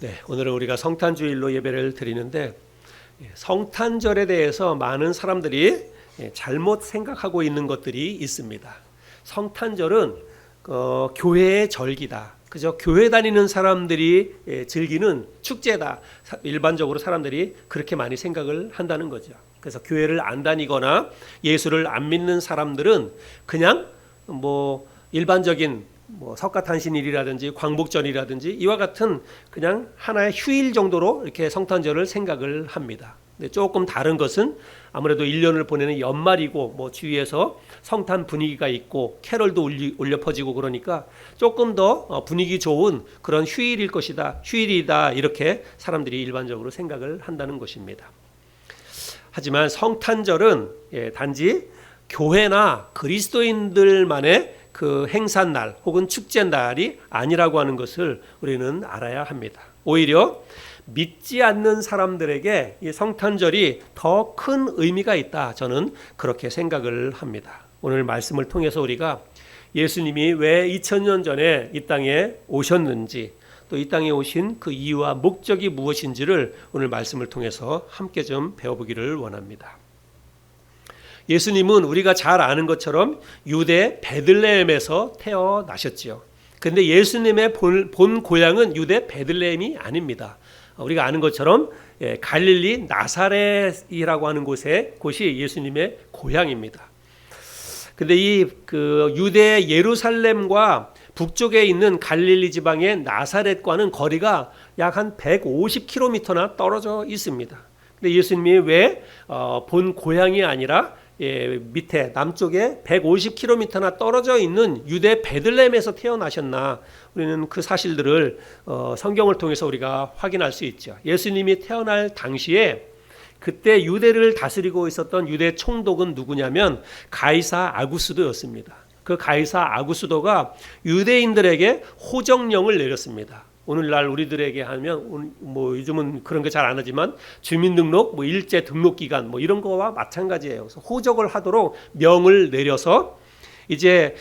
네, 오늘은 우리가 성탄주일로 예배를 드리는데 성탄절에 대해서 많은 사람들이 잘못 생각하고 있는 것들이 있습니다. 성탄절은 교회의 절기다. 그죠? 교회 다니는 사람들이 즐기는 축제다. 일반적으로 사람들이 그렇게 많이 생각을 한다는 거죠. 그래서 교회를 안 다니거나 예수를 안 믿는 사람들은 그냥 일반적인 석가탄신일이라든지 광복절이라든지 이와 같은 그냥 하나의 휴일 정도로 이렇게 성탄절을 생각을 합니다. 근데 조금 다른 것은 아무래도 1년을 보내는 연말이고 주위에서 성탄 분위기가 있고 캐럴도 울려 퍼지고 그러니까 조금 더 분위기 좋은 그런 휴일일 것이다. 휴일이다. 이렇게 사람들이 일반적으로 생각을 한다는 것입니다. 하지만 성탄절은 단지 교회나 그리스도인들만의 그 행사날 혹은 축제날이 아니라고 하는 것을 우리는 알아야 합니다. 오히려 믿지 않는 사람들에게 이 성탄절이 더 큰 의미가 있다. 저는 그렇게 생각을 합니다. 오늘 말씀을 통해서 우리가 예수님이 왜 2000년 전에 이 땅에 오셨는지 또 이 땅에 오신 그 이유와 목적이 무엇인지를 오늘 말씀을 통해서 함께 좀 배워보기를 원합니다. 예수님은 우리가 잘 아는 것처럼 유대 베들레헴에서 태어나셨지요. 그런데 예수님의 본 고향은 유대 베들레헴이 아닙니다. 우리가 아는 것처럼 갈릴리 나사렛이라고 하는 곳이 예수님의 고향입니다. 그런데 이 유대 예루살렘과 북쪽에 있는 갈릴리 지방의 나사렛과는 거리가 약 한 150km나 떨어져 있습니다. 근데 예수님이 왜 본 고향이 아니라 밑에 남쪽에 150km나 떨어져 있는 유대 베들레헴에서 태어나셨나? 우리는 그 사실들을 성경을 통해서 우리가 확인할 수 있죠. 예수님이 태어날 당시에 그때 유대를 다스리고 있었던 유대 총독은 누구냐면 가이사 아구스도였습니다. 그 가이사 아구스도가 유대인들에게 호정령을 내렸습니다. 오늘날 우리들에게 하면 요즘은 그런 거 잘 안 하지만 주민등록, 일제 등록 기간 이런 거와 마찬가지예요. 그래서 호적을 하도록 명을 내려서 이제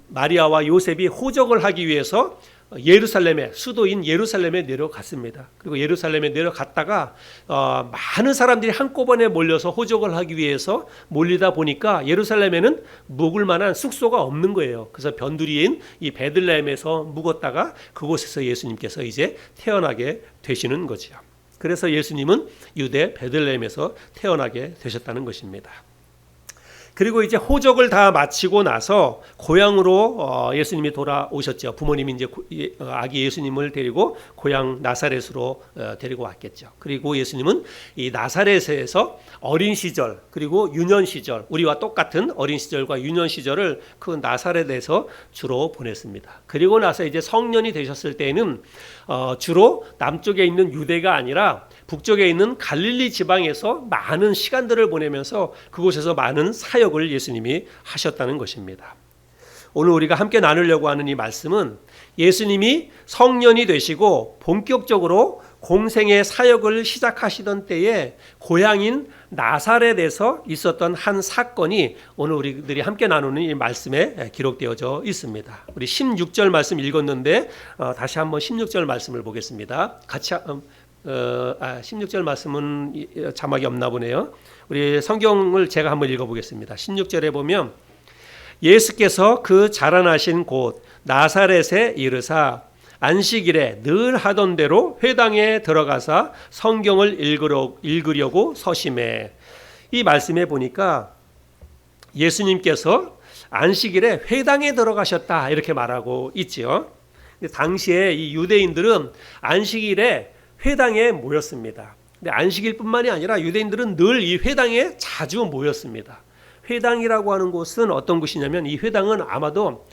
마리아와 요셉이 호적을 하기 위해서 예루살렘에 수도인 예루살렘에 내려갔습니다. 그리고 예루살렘에 내려갔다가 많은 사람들이 한꺼번에 몰려서 호적을 하기 위해서 몰리다 보니까 예루살렘에는 묵을 만한 숙소가 없는 거예요. 그래서 변두리인 이 베들레헴에서 묵었다가 그곳에서 예수님께서 이제 태어나게 되시는 거죠. 그래서 예수님은 유대 베들레헴에서 태어나게 되셨다는 것입니다. 그리고 이제 호적을 다 마치고 나서 고향으로 예수님이 돌아오셨죠. 부모님이 이제 아기 예수님을 데리고 고향 나사렛으로 데리고 왔겠죠. 그리고 예수님은 이 나사렛에서 어린 시절 그리고 유년 시절, 우리와 똑같은 어린 시절과 유년 시절을 그 나사렛에서 주로 보냈습니다. 그리고 나서 이제 성년이 되셨을 때에는 주로 남쪽에 있는 유대가 아니라 북쪽에 있는 갈릴리 지방에서 많은 시간들을 보내면서 그곳에서 많은 사역을 예수님이 하셨다는 것입니다. 오늘 우리가 함께 나누려고 하는 이 말씀은 예수님이 성년이 되시고 본격적으로 공생의 사역을 시작하시던 때에 고향인 나사렛에서 있었던 한 사건이 오늘 우리들이 함께 나누는 이 말씀에 기록되어져 있습니다. 우리 16절 말씀 읽었는데 다시 한번 16절 말씀을 보겠습니다. 같이 16절 말씀은 자막이 없나 보네요. 우리 성경을 제가 한번 읽어보겠습니다. 16절에 보면 예수께서 그 자라나신 곳 나사렛에 이르사 안식일에 늘 하던 대로 회당에 들어가사 성경을 읽으려고 서심해. 이 말씀에 보니까 예수님께서 안식일에 회당에 들어가셨다 이렇게 말하고 있지요. 당시에 이 유대인들은 안식일에 회당에 모였습니다. 근데 안식일뿐만이 아니라 유대인들은 늘 이 회당에 자주 모였습니다. 회당이라고 하는 곳은 어떤 곳이냐면 이 회당은 아마도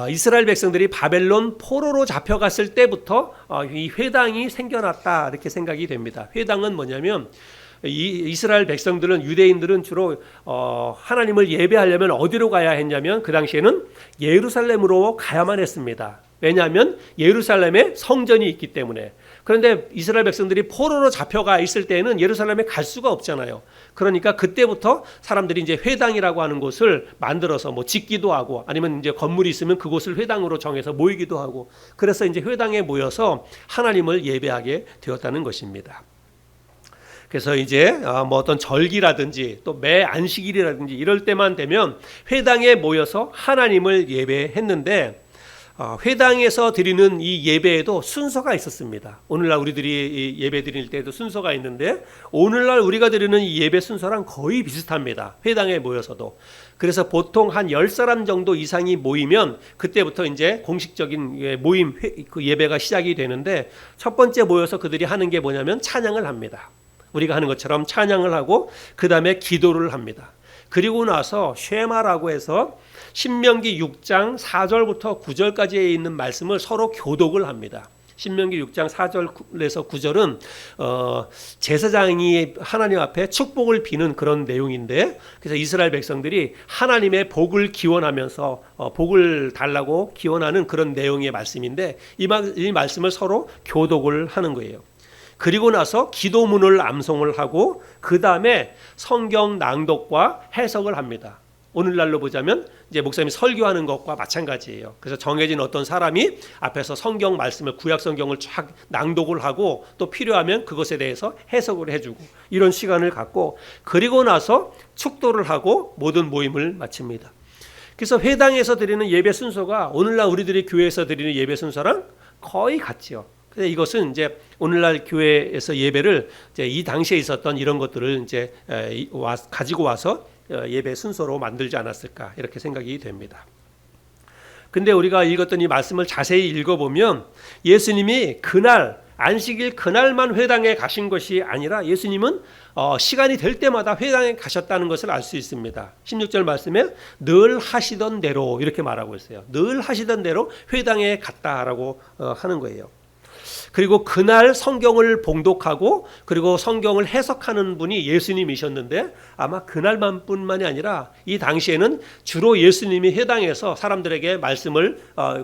이스라엘 백성들이 바벨론 포로로 잡혀갔을 때부터 이 회당이 생겨났다 이렇게 생각이 됩니다. 회당은 뭐냐면 이 이스라엘 백성들은 유대인들은 주로 하나님을 예배하려면 어디로 가야 했냐면 그 당시에는 예루살렘으로 가야만 했습니다. 왜냐하면 예루살렘에 성전이 있기 때문에. 그런데 이스라엘 백성들이 포로로 잡혀가 있을 때에는 예루살렘에 갈 수가 없잖아요. 그러니까 그때부터 사람들이 이제 회당이라고 하는 곳을 만들어서 뭐 짓기도 하고 아니면 이제 건물이 있으면 그곳을 회당으로 정해서 모이기도 하고 그래서 이제 회당에 모여서 하나님을 예배하게 되었다는 것입니다. 그래서 이제 뭐 어떤 절기라든지 또 매 안식일이라든지 이럴 때만 되면 회당에 모여서 하나님을 예배했는데 회당에서 드리는 이 예배에도 순서가 있었습니다. 오늘날 우리들이 예배 드릴 때도 순서가 있는데 오늘날 우리가 드리는 이 예배 순서랑 거의 비슷합니다. 회당에 모여서도. 그래서 보통 한 10사람 정도 이상이 모이면 그때부터 이제 공식적인 모임 그 예배가 시작이 되는데 첫 번째 모여서 그들이 하는 게 뭐냐면 찬양을 합니다. 우리가 하는 것처럼 찬양을 하고 그 다음에 기도를 합니다. 그리고 나서 쉐마라고 해서 신명기 6장 4절부터 9절까지에 있는 말씀을 서로 교독을 합니다. 신명기 6장 4절에서 9절은 제사장이 하나님 앞에 축복을 비는 그런 내용인데 그래서 이스라엘 백성들이 하나님의 복을 기원하면서 복을 달라고 기원하는 그런 내용의 말씀인데 이 말씀을 서로 교독을 하는 거예요. 그리고 나서 기도문을 암송을 하고 그 다음에 성경 낭독과 해석을 합니다. 오늘날로 보자면 이제 목사님이 설교하는 것과 마찬가지예요. 그래서 정해진 어떤 사람이 앞에서 성경 말씀을 구약 성경을 쫙 낭독을 하고 또 필요하면 그것에 대해서 해석을 해주고 이런 시간을 갖고 그리고 나서 축도를 하고 모든 모임을 마칩니다. 그래서 회당에서 드리는 예배 순서가 오늘날 우리들이 교회에서 드리는 예배 순서랑 거의 같지요. 근데 이것은 이제 오늘날 교회에서 예배를 이제 이 당시에 있었던 이런 것들을 이제 가지고 와서 예배 순서로 만들지 않았을까 이렇게 생각이 됩니다. 근데 우리가 읽었던 이 말씀을 자세히 읽어보면 예수님이 그날 안식일 그날만 회당에 가신 것이 아니라 예수님은 시간이 될 때마다 회당에 가셨다는 것을 알 수 있습니다. 16절 말씀에 늘 하시던 대로 이렇게 말하고 있어요. 늘 하시던 대로 회당에 갔다라고 하는 거예요. 그리고 그날 성경을 봉독하고 그리고 성경을 해석하는 분이 예수님이셨는데 아마 그날만 뿐만이 아니라 이 당시에는 주로 예수님이 회당에서 사람들에게 말씀을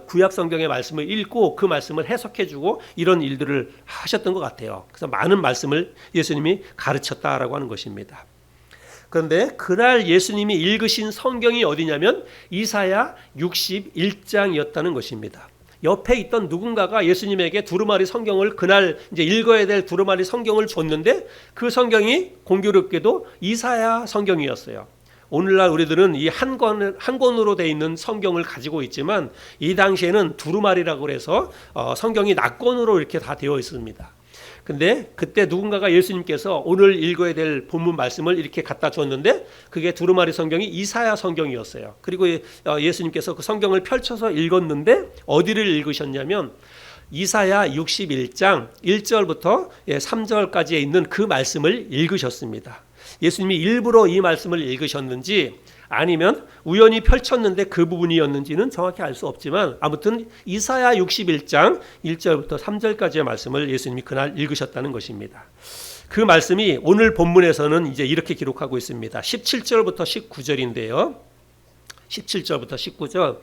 구약 성경의 말씀을 읽고 그 말씀을 해석해주고 이런 일들을 하셨던 것 같아요. 그래서 많은 말씀을 예수님이 가르쳤다라고 하는 것입니다. 그런데 그날 예수님이 읽으신 성경이 어디냐면 이사야 61장이었다는 것입니다. 옆에 있던 누군가가 예수님에게 두루마리 성경을 그날 이제 읽어야 될 두루마리 성경을 줬는데 그 성경이 공교롭게도 이사야 성경이었어요. 오늘날 우리들은 이 한 권으로 되어 있는 성경을 가지고 있지만 이 당시에는 두루마리라고 해서 성경이 낱권으로 이렇게 다 되어 있습니다. 근데 그때 누군가가 예수님께서 오늘 읽어야 될 본문 말씀을 이렇게 갖다 줬는데 그게 두루마리 성경이 이사야 성경이었어요. 그리고 예수님께서 그 성경을 펼쳐서 읽었는데 어디를 읽으셨냐면 이사야 61장 1절부터 3절까지에 있는 그 말씀을 읽으셨습니다. 예수님이 일부러 이 말씀을 읽으셨는지 아니면 우연히 펼쳤는데 그 부분이었는지는 정확히 알 수 없지만 아무튼 이사야 61장 1절부터 3절까지의 말씀을 예수님이 그날 읽으셨다는 것입니다. 그 말씀이 오늘 본문에서는 이제 이렇게 기록하고 있습니다. 17절부터 19절인데요. 17절부터 19절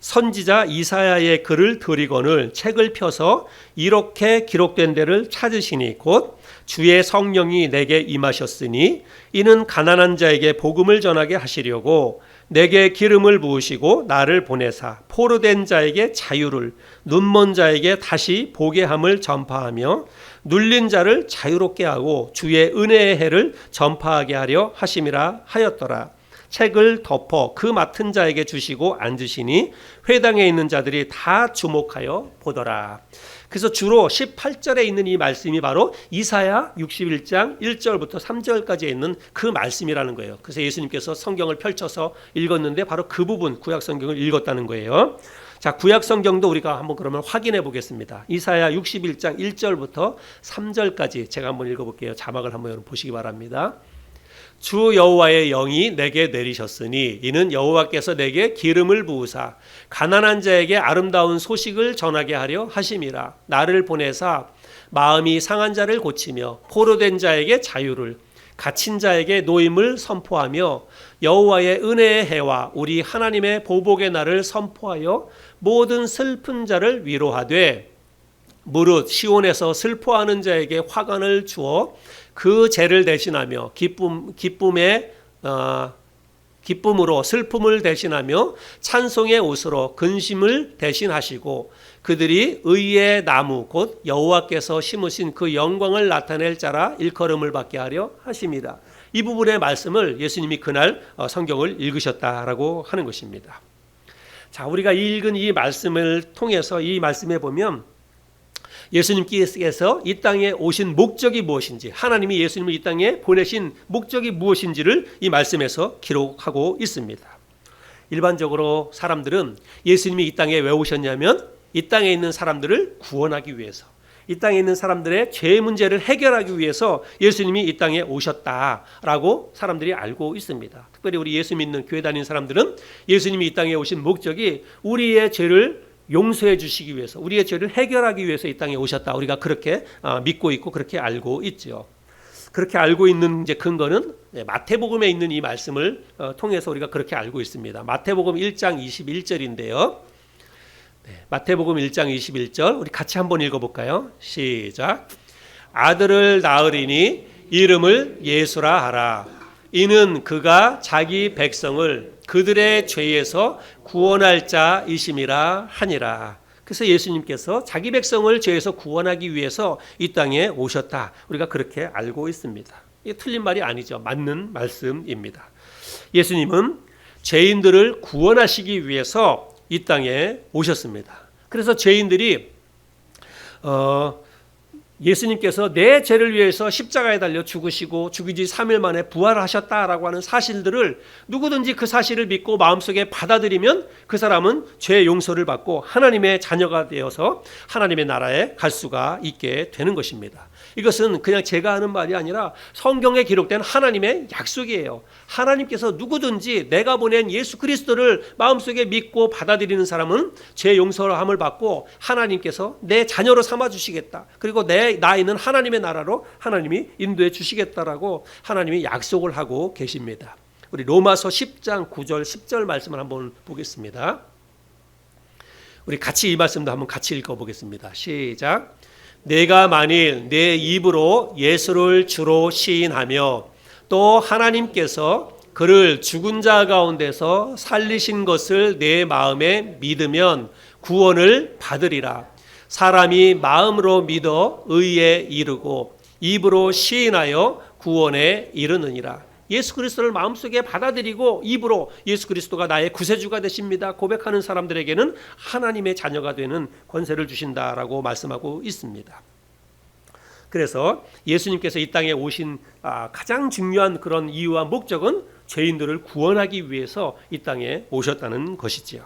선지자 이사야의 글을 들이거늘 책을 펴서 이렇게 기록된 데를 찾으시니 곧 주의 성령이 내게 임하셨으니 이는 가난한 자에게 복음을 전하게 하시려고 내게 기름을 부으시고 나를 보내사 포로된 자에게 자유를 눈먼 자에게 다시 보게 함을 전파하며 눌린 자를 자유롭게 하고 주의 은혜의 해를 전파하게 하려 하심이라 하였더라. 책을 덮어 그 맡은 자에게 주시고 앉으시니 회당에 있는 자들이 다 주목하여 보더라. 그래서 주로 18절에 있는 이 말씀이 바로 이사야 61장 1절부터 3절까지에 있는 그 말씀이라는 거예요. 그래서 예수님께서 성경을 펼쳐서 읽었는데 바로 그 부분 구약 성경을 읽었다는 거예요. 자, 구약 성경도 우리가 한번 그러면 확인해 보겠습니다. 이사야 61장 1절부터 3절까지 제가 한번 읽어볼게요. 자막을 한번 여러분 보시기 바랍니다. 주 여호와의 영이 내게 내리셨으니 이는 여호와께서 내게 기름을 부으사 가난한 자에게 아름다운 소식을 전하게 하려 하심이라. 나를 보내사 마음이 상한 자를 고치며 포로된 자에게 자유를 갇힌 자에게 노임을 선포하며 여호와의 은혜의 해와 우리 하나님의 보복의 날을 선포하여 모든 슬픈 자를 위로하되 무릇 시온에서 슬퍼하는 자에게 화관을 주어 그 죄를 대신하며 기쁨으로 슬픔을 대신하며 찬송의 옷으로 근심을 대신하시고 그들이 의의 나무 곧 여호와께서 심으신 그 영광을 나타낼 자라 일컬음을 받게 하려 하심이라. 이 부분의 말씀을 예수님이 그날 성경을 읽으셨다라고 하는 것입니다. 자, 우리가 읽은 이 말씀을 통해서 이 말씀에 보면 예수님께서 이 땅에 오신 목적이 무엇인지, 하나님이 예수님을 이 땅에 보내신 목적이 무엇인지를 이 말씀에서 기록하고 있습니다. 일반적으로 사람들은 예수님이 이 땅에 왜 오셨냐면 이 땅에 있는 사람들을 구원하기 위해서, 이 땅에 있는 사람들의 죄 문제를 해결하기 위해서 예수님이 이 땅에 오셨다라고 사람들이 알고 있습니다. 특별히 우리 예수 믿는 교회 다니는 사람들은 예수님이 이 땅에 오신 목적이 우리의 죄를 용서해 주시기 위해서, 우리의 죄를 해결하기 위해서 이 땅에 오셨다. 우리가 그렇게 믿고 있고 그렇게 알고 있죠. 그렇게 알고 있는 이제 근거는 마태복음에 있는 이 말씀을 통해서 우리가 그렇게 알고 있습니다. 마태복음 1장 21절인데요. 마태복음 1장 21절 우리 같이 한번 읽어볼까요? 시작. 아들을 낳으리니 이름을 예수라 하라. 이는 그가 자기 백성을 그들의 죄에서 구원할 자이심이라 하니라. 그래서 예수님께서 자기 백성을 죄에서 구원하기 위해서 이 땅에 오셨다. 우리가 그렇게 알고 있습니다. 이게 틀린 말이 아니죠. 맞는 말씀입니다. 예수님은 죄인들을 구원하시기 위해서 이 땅에 오셨습니다. 그래서 죄인들이 예수님께서 내 죄를 위해서 십자가에 달려 죽으시고 죽이지 3일 만에 부활하셨다라고 하는 사실들을 누구든지 그 사실을 믿고 마음속에 받아들이면 그 사람은 죄 용서를 받고 하나님의 자녀가 되어서 하나님의 나라에 갈 수가 있게 되는 것입니다. 이것은 그냥 제가 하는 말이 아니라 성경에 기록된 하나님의 약속이에요. 하나님께서 누구든지 내가 보낸 예수 그리스도를 마음속에 믿고 받아들이는 사람은 죄 용서함을 받고 하나님께서 내 자녀로 삼아 주시겠다. 그리고 나 있는 하나님의 나라로 하나님이 인도해 주시겠다라고 하나님이 약속을 하고 계십니다. 우리 로마서 10장 9절 10절 말씀을 한번 보겠습니다. 우리 같이 이 말씀도 한번 같이 읽어보겠습니다. 시작. 내가 만일 내 입으로 예수를 주로 시인하며 또 하나님께서 그를 죽은 자 가운데서 살리신 것을 내 마음에 믿으면 구원을 받으리라. 사람이 마음으로 믿어 의에 이르고 입으로 시인하여 구원에 이르느니라. 예수 그리스도를 마음속에 받아들이고 입으로 예수 그리스도가 나의 구세주가 되십니다 고백하는 사람들에게는 하나님의 자녀가 되는 권세를 주신다라고 말씀하고 있습니다. 그래서 예수님께서 이 땅에 오신 가장 중요한 그런 이유와 목적은 죄인들을 구원하기 위해서 이 땅에 오셨다는 것이지요.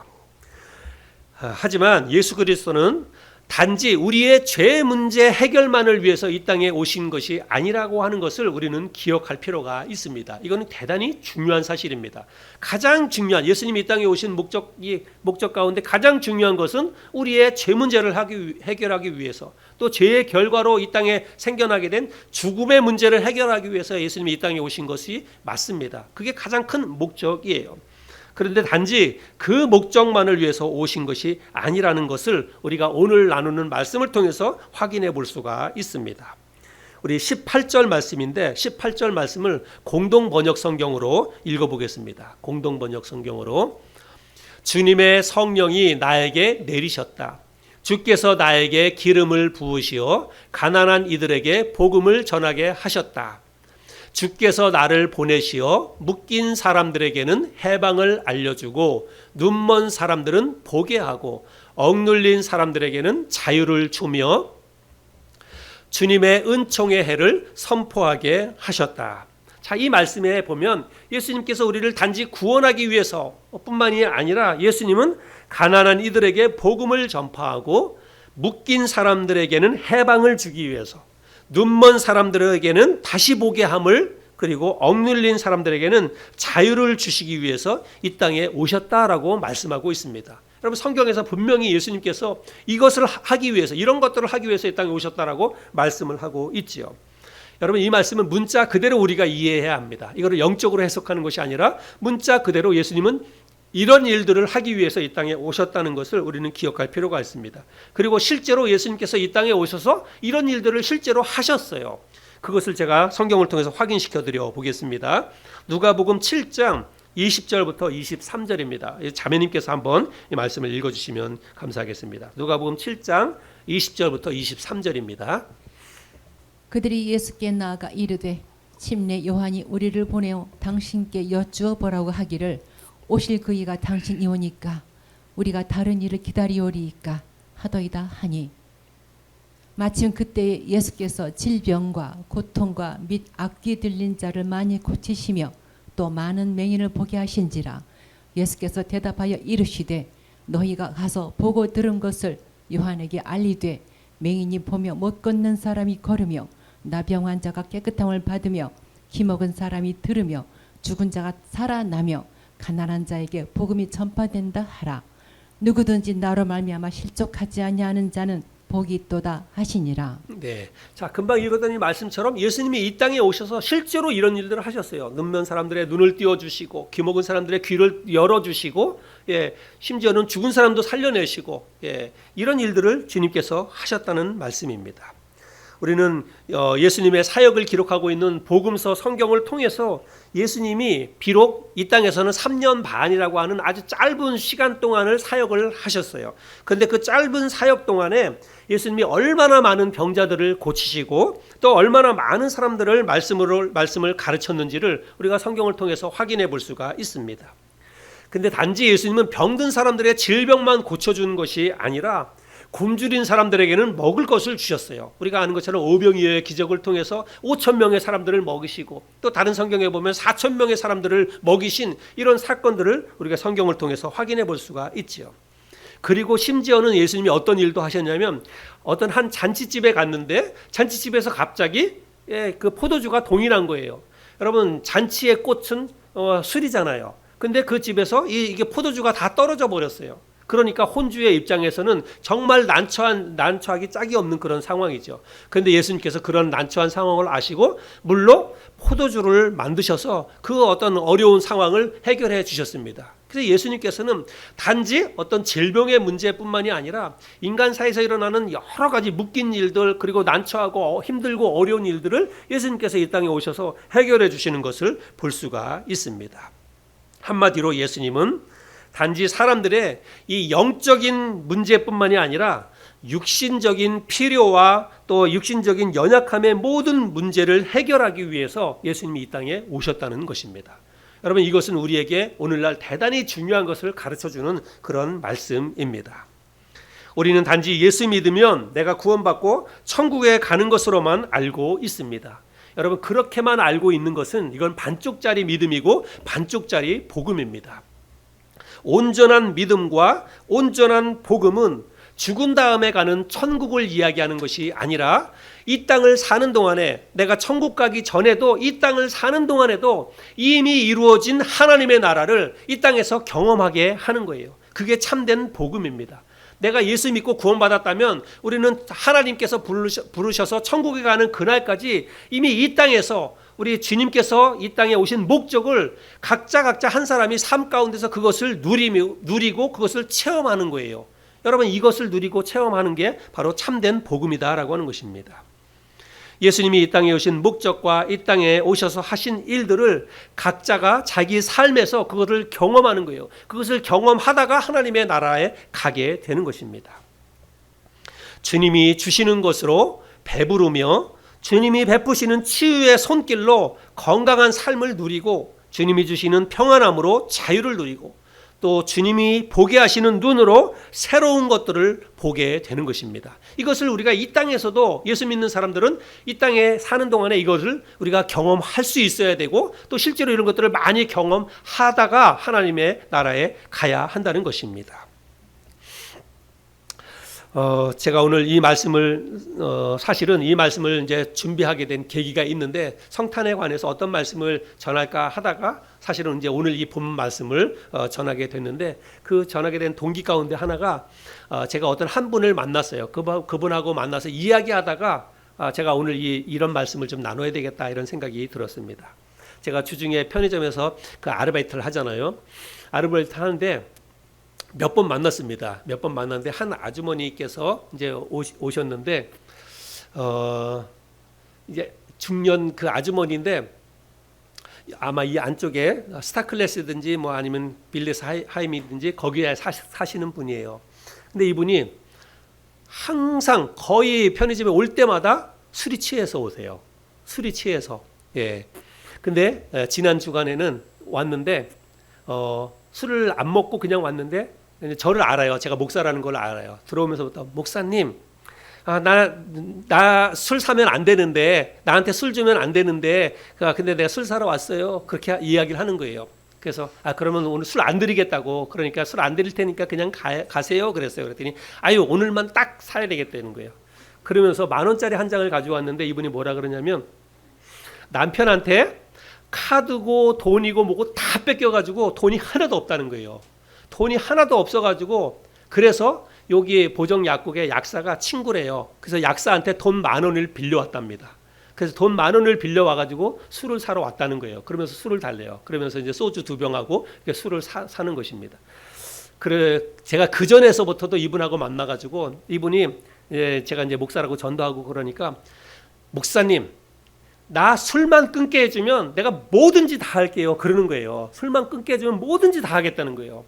하지만 예수 그리스도는 단지 우리의 죄 문제 해결만을 위해서 이 땅에 오신 것이 아니라고 하는 것을 우리는 기억할 필요가 있습니다. 이거는 대단히 중요한 사실입니다. 가장 중요한 예수님이 이 땅에 오신 목적 가운데 가장 중요한 것은 우리의 죄 문제를 해결하기 위해서, 또 죄의 결과로 이 땅에 생겨나게 된 죽음의 문제를 해결하기 위해서 예수님이 이 땅에 오신 것이 맞습니다. 그게 가장 큰 목적이에요. 그런데 단지 그 목적만을 위해서 오신 것이 아니라는 것을 우리가 오늘 나누는 말씀을 통해서 확인해 볼 수가 있습니다. 우리 18절 말씀인데 18절 말씀을 공동번역 성경으로 읽어보겠습니다. 공동번역 성경으로. 주님의 성령이 나에게 내리셨다. 주께서 나에게 기름을 부으시어 가난한 이들에게 복음을 전하게 하셨다. 주께서 나를 보내시어 묶인 사람들에게는 해방을 알려주고 눈먼 사람들은 보게 하고 억눌린 사람들에게는 자유를 주며 주님의 은총의 해를 선포하게 하셨다. 자, 이 말씀에 보면 예수님께서 우리를 단지 구원하기 위해서 뿐만이 아니라 예수님은 가난한 이들에게 복음을 전파하고 묶인 사람들에게는 해방을 주기 위해서, 눈먼 사람들에게는 다시 보게 함을, 그리고 억눌린 사람들에게는 자유를 주시기 위해서 이 땅에 오셨다라고 말씀하고 있습니다. 여러분, 성경에서 분명히 예수님께서 이것을 하기 위해서, 이런 것들을 하기 위해서 이 땅에 오셨다라고 말씀을 하고 있지요. 여러분, 이 말씀은 문자 그대로 우리가 이해해야 합니다. 이거를 영적으로 해석하는 것이 아니라 문자 그대로 예수님은 이런 일들을 하기 위해서 이 땅에 오셨다는 것을 우리는 기억할 필요가 있습니다. 그리고 실제로 예수님께서 이 땅에 오셔서 이런 일들을 실제로 하셨어요. 그것을 제가 성경을 통해서 확인시켜 드려 보겠습니다. 누가복음 7장 20절부터 23절입니다. 자매님께서 한번 이 말씀을 읽어주시면 감사하겠습니다. 누가복음 7장 20절부터 23절입니다. 그들이 예수께 나아가 이르되 침례 요한이 우리를 보내어 당신께 여쭈어 보라고 하기를 오실 그이가 당신이오니까 우리가 다른 일을 기다리오리이까 하더이다 하니 마침 그때에 예수께서 질병과 고통과 및 악귀 들린 자를 많이 고치시며 또 많은 맹인을 보게 하신지라. 예수께서 대답하여 이르시되 너희가 가서 보고 들은 것을 요한에게 알리되 맹인이 보며 못 걷는 사람이 걸으며 나병 환자가 깨끗함을 받으며 기먹은 사람이 들으며 죽은 자가 살아나며 가난한 자에게 복음이 전파된다 하라. 누구든지 나로 말미암아 실족하지 아니하는 자는 복이 있도다 하시니라. 네, 자 금방 읽었던 이 말씀처럼 예수님이 이 땅에 오셔서 실제로 이런 일들을 하셨어요. 눈먼 사람들의 눈을 띄워주시고 귀 먹은 사람들의 귀를 열어주시고, 심지어는 죽은 사람도 살려내시고, 이런 일들을 주님께서 하셨다는 말씀입니다. 우리는 예수님의 사역을 기록하고 있는 복음서 성경을 통해서 예수님이 비록 이 땅에서는 3년 반이라고 하는 아주 짧은 시간 동안을 사역을 하셨어요. 그런데 그 짧은 사역 동안에 예수님이 얼마나 많은 병자들을 고치시고 또 얼마나 많은 사람들을 말씀을 가르쳤는지를 우리가 성경을 통해서 확인해 볼 수가 있습니다. 근데 단지 예수님은 병든 사람들의 질병만 고쳐주는 것이 아니라 굶주린 사람들에게는 먹을 것을 주셨어요. 우리가 아는 것처럼 오병이어의 기적을 통해서 5천 명의 사람들을 먹이시고 또 다른 성경에 보면 4천 명의 사람들을 먹이신 이런 사건들을 우리가 성경을 통해서 확인해 볼 수가 있지요. 그리고 심지어는 예수님이 어떤 일도 하셨냐면 어떤 한 잔치집에 갔는데 잔치집에서 갑자기 그 포도주가 동이 난 거예요. 여러분 잔치의 꽃은 술이잖아요. 근데 그 집에서 이게 포도주가 다 떨어져 버렸어요. 그러니까 혼주의 입장에서는 정말 난처하기 짝이 없는 그런 상황이죠. 그런데 예수님께서 그런 난처한 상황을 아시고 물로 포도주를 만드셔서 그 어떤 어려운 상황을 해결해 주셨습니다. 그래서 예수님께서는 단지 어떤 질병의 문제뿐만이 아니라 인간 사이에서 일어나는 여러 가지 묶인 일들 그리고 난처하고 힘들고 어려운 일들을 예수님께서 이 땅에 오셔서 해결해 주시는 것을 볼 수가 있습니다. 한마디로 예수님은 단지 사람들의 이 영적인 문제뿐만이 아니라 육신적인 필요와 또 육신적인 연약함의 모든 문제를 해결하기 위해서 예수님이 이 땅에 오셨다는 것입니다. 여러분 이것은 우리에게 오늘날 대단히 중요한 것을 가르쳐주는 그런 말씀입니다. 우리는 단지 예수 믿으면 내가 구원받고 천국에 가는 것으로만 알고 있습니다. 여러분 그렇게만 알고 있는 것은 이건 반쪽짜리 믿음이고 반쪽짜리 복음입니다. 온전한 믿음과 온전한 복음은 죽은 다음에 가는 천국을 이야기하는 것이 아니라 이 땅을 사는 동안에 내가 천국 가기 전에도 이 땅을 사는 동안에도 이미 이루어진 하나님의 나라를 이 땅에서 경험하게 하는 거예요. 그게 참된 복음입니다. 내가 예수 믿고 구원받았다면 우리는 하나님께서 부르셔서 천국에 가는 그날까지 이미 이 땅에서 우리 주님께서 이 땅에 오신 목적을 각자 한 사람이 삶 가운데서 그것을 누리고 그것을 체험하는 거예요. 여러분 이것을 누리고 체험하는 게 바로 참된 복음이다라고 하는 것입니다. 예수님이 이 땅에 오신 목적과 이 땅에 오셔서 하신 일들을 각자가 자기 삶에서 그것을 경험하는 거예요. 그것을 경험하다가 하나님의 나라에 가게 되는 것입니다. 주님이 주시는 것으로 배부르며 주님이 베푸시는 치유의 손길로 건강한 삶을 누리고 주님이 주시는 평안함으로 자유를 누리고 또 주님이 보게 하시는 눈으로 새로운 것들을 보게 되는 것입니다. 이것을 우리가 이 땅에서도 예수 믿는 사람들은 이 땅에 사는 동안에 이것을 우리가 경험할 수 있어야 되고 또 실제로 이런 것들을 많이 경험하다가 하나님의 나라에 가야 한다는 것입니다. 제가 오늘 이 말씀을 사실은 이 말씀을 이제 준비하게 된 계기가 있는데 성탄에 관해서 어떤 말씀을 전할까 하다가 사실은 이제 오늘 이 본 말씀을 전하게 됐는데 그 전하게 된 동기 가운데 하나가 제가 어떤 한 분을 만났어요. 그분하고 만나서 이야기하다가 제가 오늘 이런 말씀을 좀 나눠야 되겠다 이런 생각이 들었습니다. 제가 주중에 편의점에서 그 아르바이트를 하잖아요. 아르바이트 하는데 몇 번 만났습니다. 몇 번 만났는데 한 아주머니께서 이제 오셨는데 이제 중년 그 아주머니인데 아마 이 안쪽에 스타클래스든지 뭐 아니면 빌리스 하임이든지 거기에 사시는 분이에요. 근데 이분이 항상 거의 편의점에 올 때마다 술이 취해서 오세요. 술이 취해서. 예. 근데 지난 주간에는 왔는데 술을 안 먹고 그냥 왔는데 저를 알아요. 제가 목사라는 걸 알아요. 들어오면서부터 목사님, 나 술 사면 안 되는데, 나한테 술 주면 안 되는데, 근데 내가 술 사러 왔어요. 그렇게 이야기를 하는 거예요. 그래서 그러면 오늘 술 안 드리겠다고, 그러니까 술 안 드릴 테니까 그냥 가세요. 그랬어요. 그랬더니 아유, 오늘만 딱 사야 되겠다는 거예요. 그러면서 10,000원짜리 한 장을 가져왔는데 이분이 뭐라 그러냐면 남편한테 카드고 돈이고 뭐고 다 뺏겨가지고 돈이 하나도 없다는 거예요. 돈이 하나도 없어가지고 그래서 여기 보정 약국의 약사가 친구래요. 그래서 약사한테 돈 10,000원을 빌려왔답니다. 그래서 돈 10,000원을 빌려와가지고 술을 사러 왔다는 거예요. 그러면서 술을 달래요. 그러면서 이제 소주 2병하고 술을 사는 것입니다. 그래 제가 그 전에서부터도 이분하고 만나가지고 이분이 제가 이제 목사라고 전도하고 그러니까 목사님, 나 술만 끊게 해주면 내가 뭐든지 다 할게요. 그러는 거예요. 술만 끊게 해주면 뭐든지 다 하겠다는 거예요.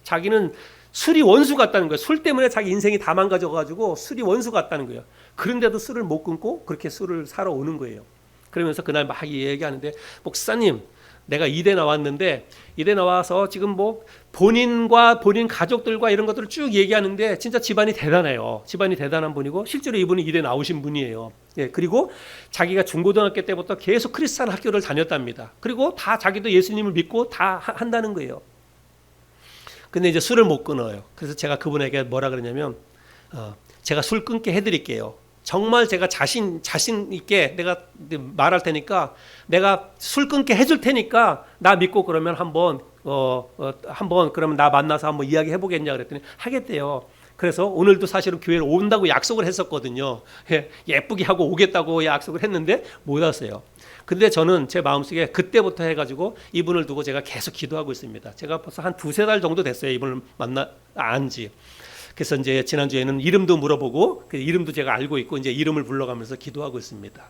자기는 술이 원수 같다는 거예요. 술 때문에 자기 인생이 다 망가져가지고 술이 원수 같다는 거예요. 그런데도 술을 못 끊고 그렇게 술을 사러 오는 거예요. 그러면서 그날 막 얘기하는데 목사님, 내가 이대 나왔는데 이대 나와서 지금 뭐 본인과 본인 가족들과 이런 것들을 쭉 얘기하는데 진짜 집안이 대단해요. 집안이 대단한 분이고 실제로 이분이 이대 나오신 분이에요. 예, 그리고 자기가 중고등학교 때부터 계속 크리스찬 학교를 다녔답니다. 그리고 다 자기도 예수님을 믿고 다 한다는 거예요. 근데 이제 술을 못 끊어요. 그래서 제가 그분에게 뭐라 그러냐면 제가 술 끊게 해드릴게요. 정말 제가 자신 있게 내가 말할 테니까 내가 술 끊게 해줄 테니까 나 믿고 그러면 한번 그러면 나 만나서 한번 이야기 해보겠냐 그랬더니 하겠대요. 그래서 오늘도 사실은 교회를 온다고 약속을 했었거든요. 예쁘게 하고 오겠다고 약속을 했는데 못 왔어요. 근데 저는 제 마음속에 그때부터 해가지고 이분을 두고 제가 계속 기도하고 있습니다. 제가 벌써 한 2-3달 정도 됐어요. 이분을 안지. 그래서 이제 지난주에는 이름도 물어보고 그 이름도 제가 알고 있고 이제 이름을 불러가면서 기도하고 있습니다.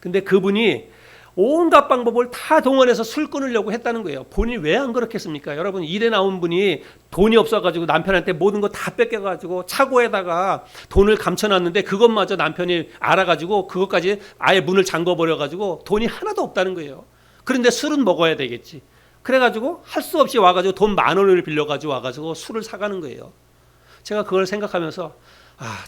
근데 그분이 온갖 방법을 다 동원해서 술 끊으려고 했다는 거예요. 본인이 왜 안 그렇겠습니까? 여러분, 일에 나온 분이 돈이 없어가지고 남편한테 모든 거 다 뺏겨가지고 차고에다가 돈을 감춰놨는데 그것마저 남편이 알아가지고 그것까지 아예 문을 잠궈버려가지고 돈이 하나도 없다는 거예요. 그런데 술은 먹어야 되겠지. 그래가지고 할 수 없이 와가지고 돈 10,000원을 빌려가지고 와가지고 술을 사가는 거예요. 제가 그걸 생각하면서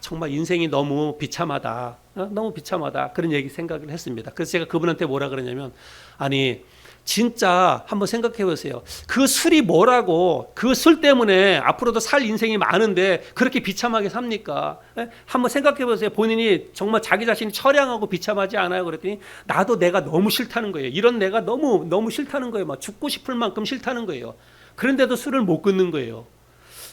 정말 인생이 너무 비참하다. 너무 비참하다. 그런 생각을 했습니다. 그래서 제가 그분한테 뭐라 그러냐면 아니 진짜 한번 생각해 보세요. 그 술이 뭐라고 그 술 때문에 앞으로도 살 인생이 많은데 그렇게 비참하게 삽니까? 한번 생각해 보세요. 본인이 정말 자기 자신이 처량하고 비참하지 않아요? 그랬더니 나도 내가 너무 싫다는 거예요. 이런 내가 너무 싫다는 거예요. 막 죽고 싶을 만큼 싫다는 거예요. 그런데도 술을 못 끊는 거예요.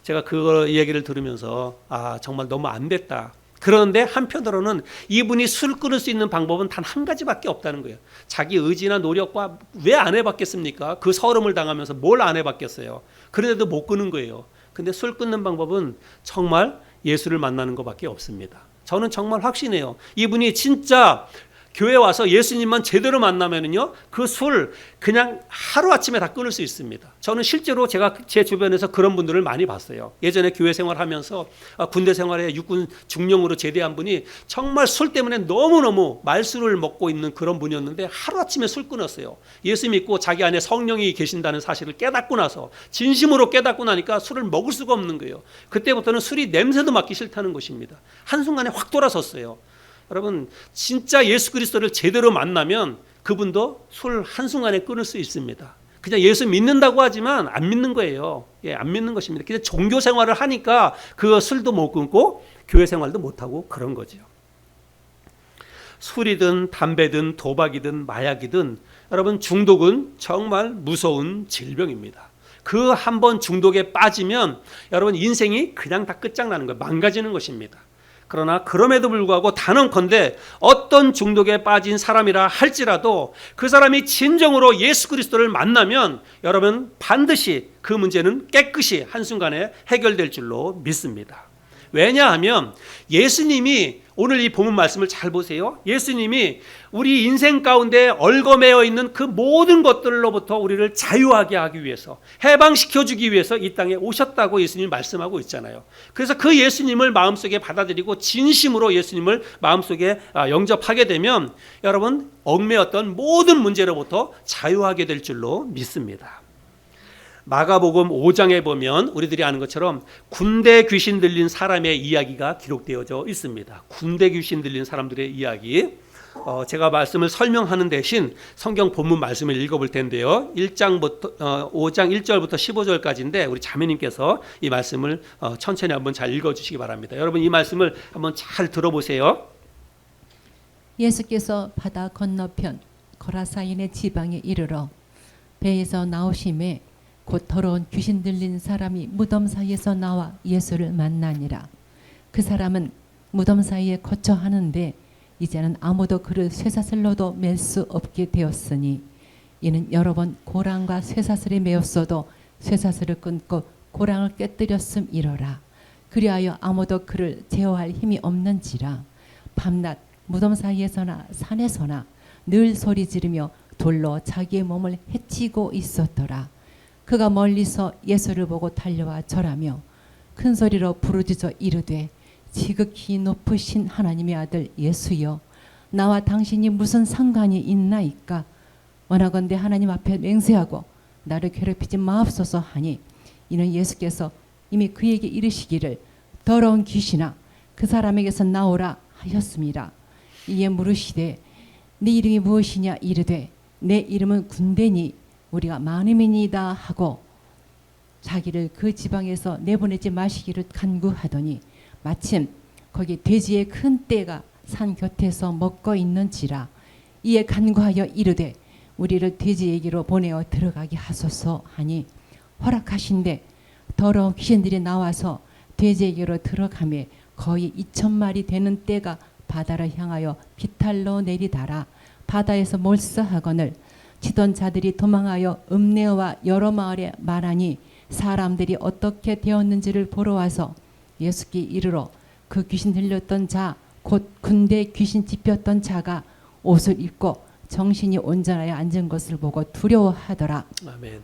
제가 그 얘기를 들으면서 정말 너무 안 됐다. 그런데 한편으로는 이분이 술 끊을 수 있는 방법은 단 한 가지밖에 없다는 거예요. 자기 의지나 노력과 왜 안 해봤겠습니까? 그 서름을 당하면서 뭘 안 해봤겠어요. 그런데도 못 끊는 거예요. 근데 술 끊는 방법은 정말 예수를 만나는 것밖에 없습니다. 저는 정말 확신해요. 이분이 진짜 교회 와서 예수님만 제대로 만나면은요, 그 술 그냥 하루아침에 다 끊을 수 있습니다. 저는 실제로 제가 제 주변에서 그런 분들을 많이 봤어요. 예전에 교회 생활하면서 군대 생활에 육군 중령으로 제대한 분이 정말 술 때문에 너무너무 말술을 먹고 있는 그런 분이었는데 하루아침에 술 끊었어요. 예수 믿고 자기 안에 성령이 계신다는 사실을 깨닫고 나서 진심으로 깨닫고 나니까 술을 먹을 수가 없는 거예요. 그때부터는 술이 냄새도 맡기 싫다는 것입니다. 한순간에 확 돌아섰어요. 여러분, 진짜 예수 그리스도를 제대로 만나면 그분도 술 한순간에 끊을 수 있습니다. 그냥 예수 믿는다고 하지만 안 믿는 거예요. 안 믿는 것입니다. 그냥 종교 생활을 하니까 그 술도 못 끊고 교회 생활도 못 하고 그런 거죠. 술이든 담배든 도박이든 마약이든 여러분, 중독은 정말 무서운 질병입니다. 그 한 번 중독에 빠지면 여러분 인생이 그냥 다 끝장나는 거예요. 망가지는 것입니다. 그러나 그럼에도 불구하고 단언컨대 어떤 중독에 빠진 사람이라 할지라도 그 사람이 진정으로 예수 그리스도를 만나면 여러분 반드시 그 문제는 깨끗이 한순간에 해결될 줄로 믿습니다. 왜냐하면 예수님이 오늘 이 본문 말씀을 잘 보세요. 예수님이 우리 인생 가운데 얽어매어 있는 그 모든 것들로부터 우리를 자유하게 하기 위해서, 해방시켜주기 위해서 이 땅에 오셨다고 예수님이 말씀하고 있잖아요. 그래서 그 예수님을 마음속에 받아들이고 진심으로 예수님을 마음속에 영접하게 되면 여러분 얽매였던 모든 문제로부터 자유하게 될 줄로 믿습니다. 마가복음 5장에 보면 우리들이 아는 것처럼 군대 귀신 들린 사람의 이야기가 기록되어져 있습니다. 군대 귀신 들린 사람들의 이야기. 제가 말씀을 설명하는 대신 성경 본문 말씀을 읽어볼 텐데요. 5장 1절부터 15절까지인데 우리 자매님께서 이 말씀을 천천히 한번 잘 읽어주시기 바랍니다. 여러분 이 말씀을 한번 잘 들어보세요. 예수께서 바다 건너편 거라사인의 지방에 이르러 배에서 나오심에 곧 더러운 귀신 들린 사람이 무덤 사이에서 나와 예수를 만나니라. 그 사람은 무덤 사이에 거처 하는데 이제는 아무도 그를 쇠사슬로도 맬 수 없게 되었으니 이는 여러 번 고랑과 쇠사슬에 매었어도 쇠사슬을 끊고 고랑을 깨뜨렸음이러라. 그리하여 아무도 그를 제어할 힘이 없는지라. 밤낮 무덤 사이에서나 산에서나 늘 소리 지르며 돌로 자기의 몸을 해치고 있었더라. 그가 멀리서 예수를 보고 달려와 절하며 큰 소리로 부르짖어 이르되 지극히 높으신 하나님의 아들 예수여, 나와 당신이 무슨 상관이 있나이까? 원하건대 하나님 앞에 맹세하고 나를 괴롭히지 마옵소서 하니 이는 예수께서 이미 그에게 이르시기를 더러운 귀신아 그 사람에게서 나오라 하였습니다. 이에 물으시되 네 이름이 무엇이냐 이르되 내 이름은 군대니 우리가 많음이니이다 하고 자기를 그 지방에서 내보내지 마시기를 간구하더니 마침 거기 돼지의 큰 떼가 산 곁에서 먹고 있는지라. 이에 간구하여 이르되 우리를 돼지에게로 보내어 들어가게 하소서 하니 허락하신대 더러운 귀신들이 나와서 돼지에게로 들어가매 거의 2,000마리 되는 떼가 바다를 향하여 비탈로 내리다라. 바다에서 몰사하거늘 치던 자들이 도망하여 읍내와 여러 마을에 말하니 사람들이 어떻게 되었는지를 보러 와서 예수께 이르러 그 귀신 들렸던 자 곧 군대 귀신 짚혔던 자가 옷을 입고 정신이 온전하여 앉은 것을 보고 두려워하더라. 아멘.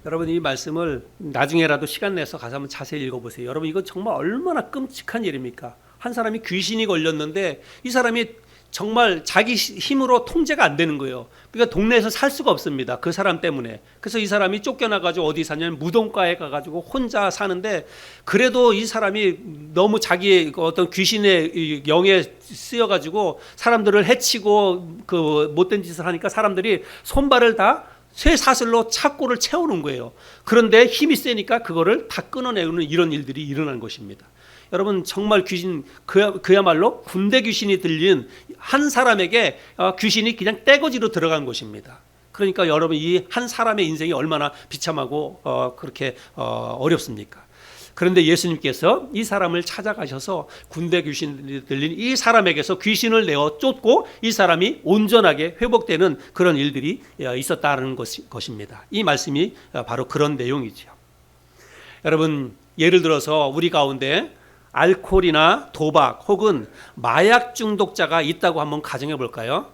여러분 이 말씀을 나중에라도 시간 내서 가서 한번 자세히 읽어보세요. 여러분 이거 정말 얼마나 끔찍한 일입니까? 한 사람이 귀신이 걸렸는데 이 사람이 정말 자기 힘으로 통제가 안 되는 거예요. 그러니까 동네에서 살 수가 없습니다. 그 사람 때문에. 그래서 이 사람이 쫓겨나가지고 어디 사냐면 무덤가에 가가지고 혼자 사는데 그래도 이 사람이 너무 자기의 어떤 귀신의 영에 쓰여가지고 사람들을 해치고 그 못된 짓을 하니까 사람들이 손발을 다 쇠사슬로 착고를 채우는 거예요. 그런데 힘이 세니까 그거를 다 끊어내는 이런 일들이 일어난 것입니다. 여러분 정말 귀신 그야말로 군대 귀신이 들린 한 사람에게 귀신이 그냥 떼거지로 들어간 것입니다. 그러니까 여러분 이 한 사람의 인생이 얼마나 비참하고 그렇게 어렵습니까? 그런데 예수님께서 이 사람을 찾아가셔서 군대 귀신이 들린 이 사람에게서 귀신을 내어 쫓고 이 사람이 온전하게 회복되는 그런 일들이 있었다는 것입니다. 이 말씀이 바로 그런 내용이죠. 여러분 예를 들어서 우리 가운데 알코올이나 도박 혹은 마약 중독자가 있다고 한번 가정해 볼까요?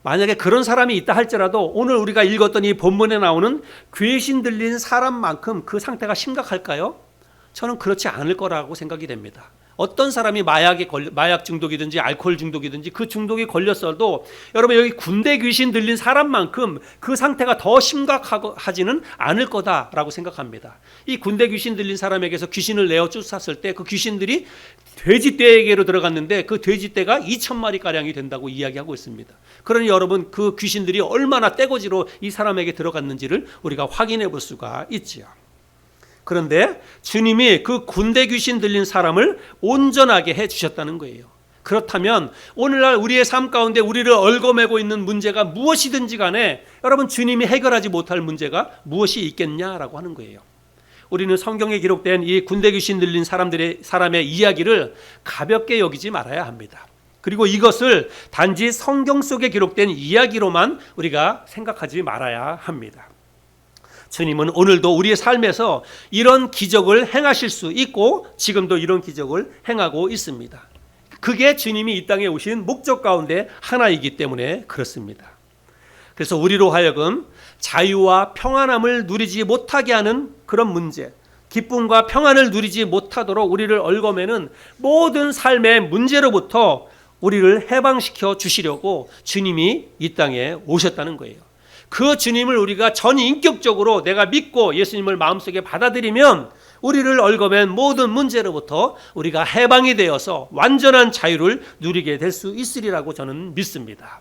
만약에 그런 사람이 있다 할지라도 오늘 우리가 읽었던 이 본문에 나오는 귀신 들린 사람만큼 그 상태가 심각할까요? 저는 그렇지 않을 거라고 생각이 됩니다. 어떤 사람이 마약 중독이든지 알코올 중독이든지 그 중독이 걸렸어도 여러분 여기 군대 귀신 들린 사람만큼 그 상태가 더 심각하지는 않을 거다라고 생각합니다. 이 군대 귀신 들린 사람에게서 귀신을 내어 쫓았을 때 그 귀신들이 돼지떼에게로 들어갔는데 그 돼지떼가 2,000마리 가량이 된다고 이야기하고 있습니다. 그러니 여러분 그 귀신들이 얼마나 떼거지로 이 사람에게 들어갔는지를 우리가 확인해 볼 수가 있지요. 그런데 주님이 그 군대 귀신 들린 사람을 온전하게 해주셨다는 거예요. 그렇다면 오늘날 우리의 삶 가운데 우리를 얽어매고 있는 문제가 무엇이든지 간에 여러분 주님이 해결하지 못할 문제가 무엇이 있겠냐라고 하는 거예요. 우리는 성경에 기록된 이 군대 귀신 들린 사람의 이야기를 가볍게 여기지 말아야 합니다. 그리고 이것을 단지 성경 속에 기록된 이야기로만 우리가 생각하지 말아야 합니다. 주님은 오늘도 우리의 삶에서 이런 기적을 행하실 수 있고 지금도 이런 기적을 행하고 있습니다. 그게 주님이 이 땅에 오신 목적 가운데 하나이기 때문에 그렇습니다. 그래서 우리로 하여금 자유와 평안함을 누리지 못하게 하는 그런 문제, 기쁨과 평안을 누리지 못하도록 우리를 얽어매는 모든 삶의 문제로부터 우리를 해방시켜 주시려고 주님이 이 땅에 오셨다는 거예요. 그 주님을 우리가 전인격적으로 내가 믿고 예수님을 마음속에 받아들이면 우리를 얽어맨 모든 문제로부터 우리가 해방이 되어서 완전한 자유를 누리게 될 수 있으리라고 저는 믿습니다.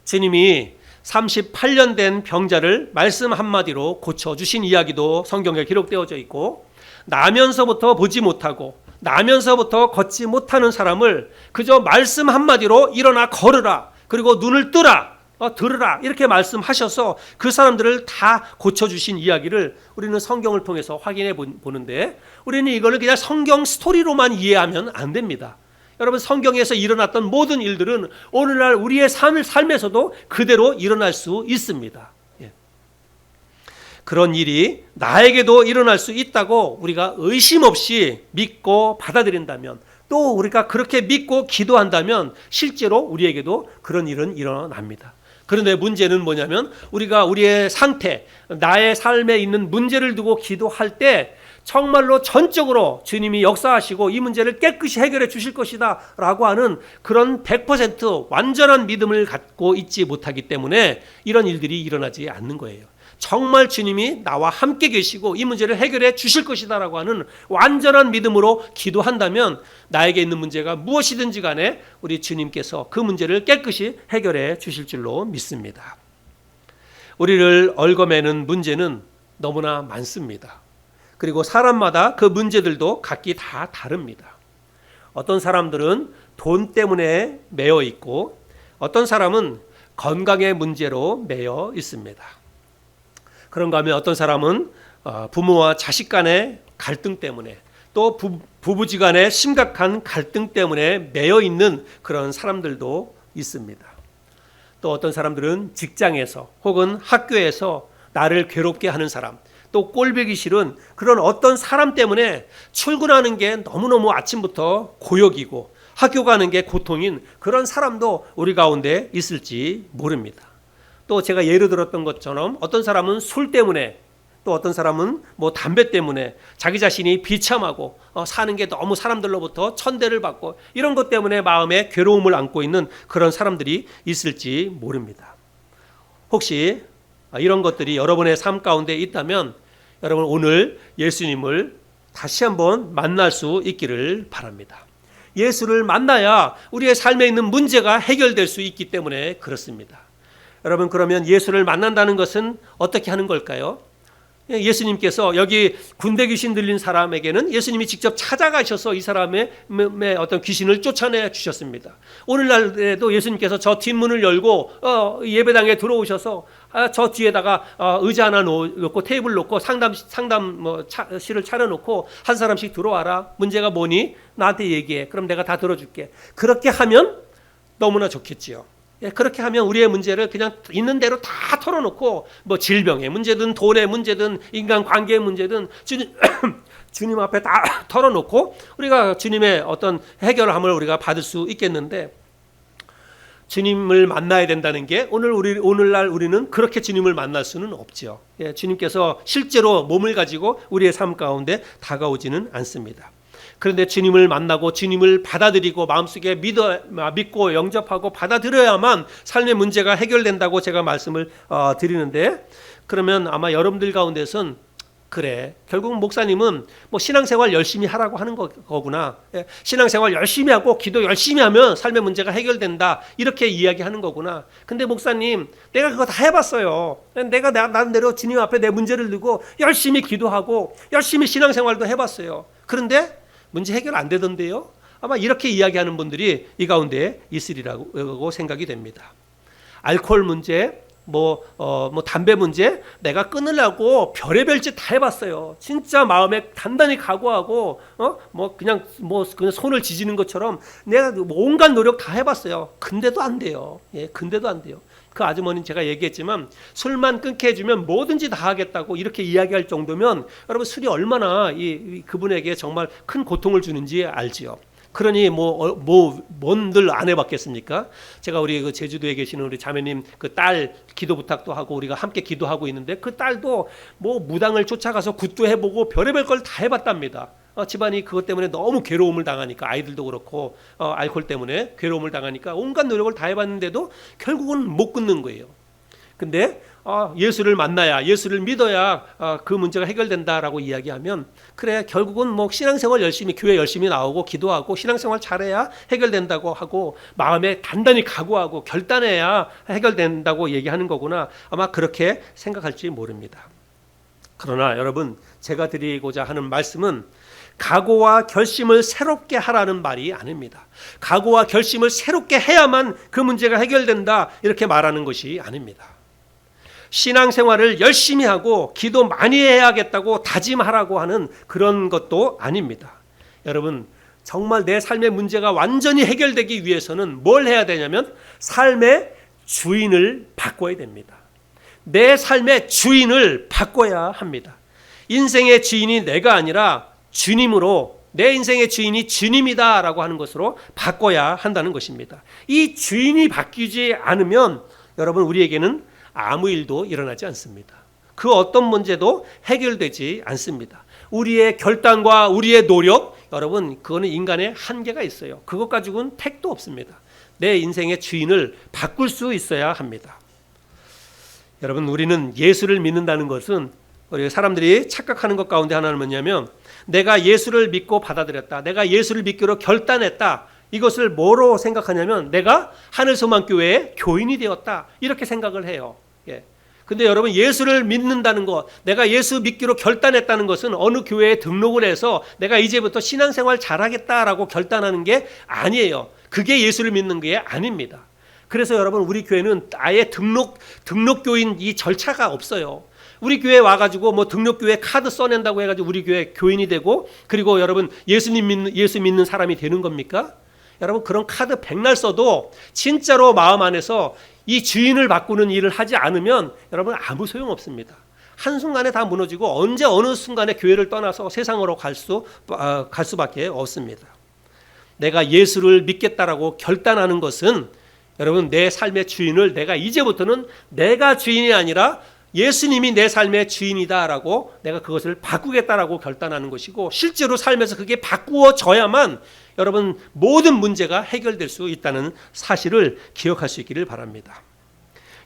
주님이 38년 된 병자를 말씀 한마디로 고쳐주신 이야기도 성경에 기록되어져 있고, 나면서부터 보지 못하고 나면서부터 걷지 못하는 사람을 그저 말씀 한마디로 일어나 걸으라, 그리고 눈을 뜨라, 들으라 이렇게 말씀하셔서 그 사람들을 다 고쳐주신 이야기를 우리는 성경을 통해서 확인해 보는데, 우리는 이거를 그냥 성경 스토리로만 이해하면 안 됩니다. 여러분, 성경에서 일어났던 모든 일들은 오늘날 우리의 삶에서도 그대로 일어날 수 있습니다. 그런 일이 나에게도 일어날 수 있다고 우리가 의심 없이 믿고 받아들인다면, 또 우리가 그렇게 믿고 기도한다면 실제로 우리에게도 그런 일은 일어납니다. 그런데 문제는 뭐냐면, 우리가 우리의 상태, 나의 삶에 있는 문제를 두고 기도할 때 정말로 전적으로 주님이 역사하시고 이 문제를 깨끗이 해결해 주실 것이다 라고 하는 그런 100% 완전한 믿음을 갖고 있지 못하기 때문에 이런 일들이 일어나지 않는 거예요. 정말 주님이 나와 함께 계시고 이 문제를 해결해 주실 것이다 라고 하는 완전한 믿음으로 기도한다면 나에게 있는 문제가 무엇이든지 간에 우리 주님께서 그 문제를 깨끗이 해결해 주실 줄로 믿습니다. 우리를 얽어매는 문제는 너무나 많습니다. 그리고 사람마다 그 문제들도 각기 다 다릅니다. 어떤 사람들은 돈 때문에 매여 있고, 어떤 사람은 건강의 문제로 매여 있습니다. 그런가 하면 어떤 사람은 부모와 자식 간의 갈등 때문에, 또 부부지간의 심각한 갈등 때문에 매여 있는 그런 사람들도 있습니다. 또 어떤 사람들은 직장에서 혹은 학교에서 나를 괴롭게 하는 사람, 또 꼴보기 싫은 그런 어떤 사람 때문에 출근하는 게 너무너무 아침부터 고역이고 학교 가는 게 고통인 그런 사람도 우리 가운데 있을지 모릅니다. 또 제가 예를 들었던 것처럼 어떤 사람은 술 때문에, 또 어떤 사람은 담배 때문에 자기 자신이 비참하고 사는 게 너무 사람들로부터 천대를 받고 이런 것 때문에 마음에 괴로움을 안고 있는 그런 사람들이 있을지 모릅니다. 혹시 이런 것들이 여러분의 삶 가운데 있다면 여러분 오늘 예수님을 다시 한번 만날 수 있기를 바랍니다. 예수를 만나야 우리의 삶에 있는 문제가 해결될 수 있기 때문에 그렇습니다. 여러분, 그러면 예수를 만난다는 것은 어떻게 하는 걸까요? 예수님께서 여기 군대 귀신 들린 사람에게는 예수님이 직접 찾아가셔서 이 사람의 어떤 귀신을 쫓아내 주셨습니다. 오늘날에도 예수님께서 저 뒷문을 열고 예배당에 들어오셔서 저 뒤에다가 의자 하나 놓고 테이블 놓고 상담실을 차려놓고 한 사람씩 들어와라. 문제가 뭐니? 나한테 얘기해. 그럼 내가 다 들어줄게. 그렇게 하면 너무나 좋겠지요. 그렇게 하면 우리의 문제를 그냥 있는 대로 다 털어놓고 질병의 문제든 돈의 문제든 인간관계의 문제든 주님 앞에 다 털어놓고 우리가 주님의 어떤 해결함을 우리가 받을 수 있겠는데, 주님을 만나야 된다는 게 오늘날 우리는 그렇게 주님을 만날 수는 없죠. 주님께서 실제로 몸을 가지고 우리의 삶 가운데 다가오지는 않습니다. 그런데 주님을 만나고 주님을 받아들이고 마음속에 믿고 영접하고 받아들여야만 삶의 문제가 해결된다고 제가 말씀을 드리는데, 그러면 아마 여러분들 가운데선 그래, 결국 목사님은 신앙생활 열심히 하라고 하는 거구나, 신앙생활 열심히 하고 기도 열심히 하면 삶의 문제가 해결된다, 이렇게 이야기하는 거구나. 근데 목사님, 내가 그거 다 해봤어요. 내가 나름대로 주님 앞에 내 문제를 두고 열심히 기도하고 열심히 신앙생활도 해봤어요. 그런데 문제 해결 안 되던데요? 아마 이렇게 이야기하는 분들이 이 가운데 있으리라고 생각이 됩니다. 알코올 문제, 뭐 담배 문제 내가 끊으려고 별의별 짓 다 해봤어요. 진짜 마음에 단단히 각오하고 그냥 손을 지지는 것처럼 내가 온갖 노력 다 해봤어요. 근데도 안 돼요. 예, 근데도 안 돼요. 그 아주머니는 제가 얘기했지만 술만 끊게 해주면 뭐든지 다 하겠다고 이렇게 이야기할 정도면 여러분 술이 얼마나 그분에게 정말 큰 고통을 주는지 알지요. 그러니 뭔들 안 해봤겠습니까? 제가 우리 그 제주도에 계시는 우리 자매님 그 딸 기도 부탁도 하고 우리가 함께 기도하고 있는데 그 딸도 뭐 무당을 쫓아가서 굿도 해보고 별의별 걸 다 해봤답니다. 집안이 그것 때문에 너무 괴로움을 당하니까 아이들도 그렇고 알코올 때문에 괴로움을 당하니까 온갖 노력을 다 해봤는데도 결국은 못 끊는 거예요. 근데 예수를 만나야 예수를 믿어야 그 문제가 해결된다라고 이야기하면 그래 결국은 뭐 신앙생활 열심히 교회 열심히 나오고 기도하고 신앙생활 잘해야 해결된다고 하고 마음에 단단히 각오하고 결단해야 해결된다고 얘기하는 거구나 아마 그렇게 생각할지 모릅니다. 그러나 여러분 제가 드리고자 하는 말씀은 각오와 결심을 새롭게 하라는 말이 아닙니다. 각오와 결심을 새롭게 해야만 그 문제가 해결된다 이렇게 말하는 것이 아닙니다. 신앙생활을 열심히 하고 기도 많이 해야겠다고 다짐하라고 하는 그런 것도 아닙니다. 여러분 정말 내 삶의 문제가 완전히 해결되기 위해서는 뭘 해야 되냐면 삶의 주인을 바꿔야 됩니다. 내 삶의 주인을 바꿔야 합니다. 인생의 주인이 내가 아니라 주님으로 내 인생의 주인이 주님이다라고 하는 것으로 바꿔야 한다는 것입니다. 이 주인이 바뀌지 않으면 여러분 우리에게는 아무 일도 일어나지 않습니다. 그 어떤 문제도 해결되지 않습니다. 우리의 결단과 우리의 노력 여러분 그거는 인간의 한계가 있어요. 그것 가지고는 택도 없습니다. 내 인생의 주인을 바꿀 수 있어야 합니다. 여러분 우리는 예수를 믿는다는 것은 우리 사람들이 착각하는 것 가운데 하나는 뭐냐면 내가 예수를 믿고 받아들였다. 내가 예수를 믿기로 결단했다. 이것을 뭐로 생각하냐면 내가 하늘소망교회의 교인이 되었다. 이렇게 생각을 해요. 예. 근데 여러분 예수를 믿는다는 것, 내가 예수 믿기로 결단했다는 것은 어느 교회에 등록을 해서 내가 이제부터 신앙생활 잘하겠다라고 결단하는 게 아니에요. 그게 예수를 믿는 게 아닙니다. 그래서 여러분 우리 교회는 아예 등록교인 이 절차가 없어요. 우리 교회 와가지고 뭐 등록교회 카드 써낸다고 해가지고 우리 교회 교인이 되고 그리고 여러분 예수 믿는 사람이 되는 겁니까? 여러분 그런 카드 백날 써도 진짜로 마음 안에서 이 주인을 바꾸는 일을 하지 않으면 여러분 아무 소용 없습니다. 한순간에 다 무너지고 언제 어느 순간에 교회를 떠나서 세상으로 갈 수밖에 없습니다. 내가 예수를 믿겠다라고 결단하는 것은 여러분 내 삶의 주인을 내가 이제부터는 내가 주인이 아니라 예수님이 내 삶의 주인이다라고 내가 그것을 바꾸겠다라고 결단하는 것이고 실제로 삶에서 그게 바꾸어져야만 여러분 모든 문제가 해결될 수 있다는 사실을 기억할 수 있기를 바랍니다.